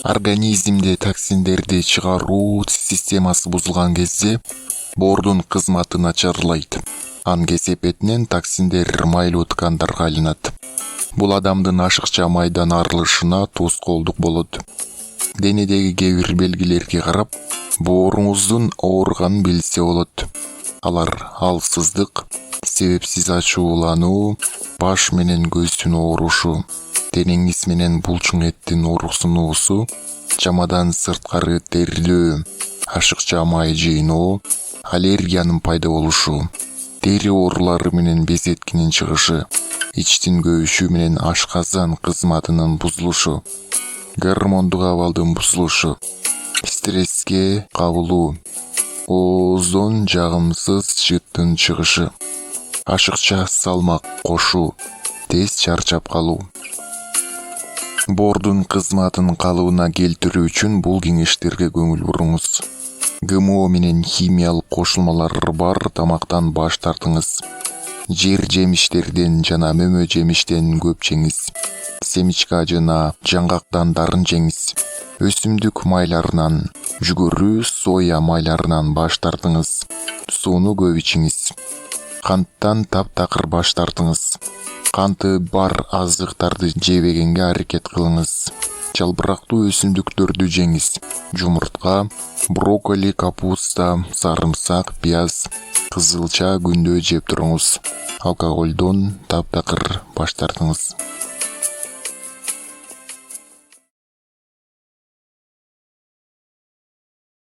Организмде токсиндерди чыгаруу системасы бузулган кезде боордун кызматы начарлайт. Анын кесепетинен токсиндер майлуу ткандарга айланат. Бул адамдын ашыкча майдан арылышына тоскоолдук болот. Денедеги кээ бир белгилерге карап, бооруңуздун ооруганын билсе болот. Алар алсыздык, себепсиз ачуулануу, баш менен көздүн оорушу, денеңиз менен булчуң эттин ооруксунуусу, чамадан сырткары терилөө, ашыкча май жыйноо, аллергиянын пайда болушу, тери оорулары менен безеткинин чыгышы, ичтин көбүшү менен ашказан кызматынын бузулушу, гормондук абалдын бузулушу, стресске кабылуу, ооздон жагымсыз жыттын чыгышы, ашыкча салмак кошуу, тез чарчап калуу. Боордун кызматын калыбына келтирүү үчүн бул кеңештерге көңүл буруңуз. ГМО менен химиялык кошулмалар бар тамактан баш тартыңыз. Жер жемиштерден жана мөмө жемиштен көп жеңиз. Семечка жана жаңгактан дарын жеңиз. Өсүмдүк майларынан, жүгөрү, соя майларынан баш тартыңыз. Сууну көп ичиңиз. Канттан таптакыр баш тартыңыз. Канты бар азыктарды жебегенге аракет кылыңыз. Жалбырактуу өсүмдүктөрдү жеңиз. Жумуртка, брокколи, капуста, сарымсак, пияз, кызылча күндө жеп туруңуз. Алкоголдон таптакыр баш тартыңыз.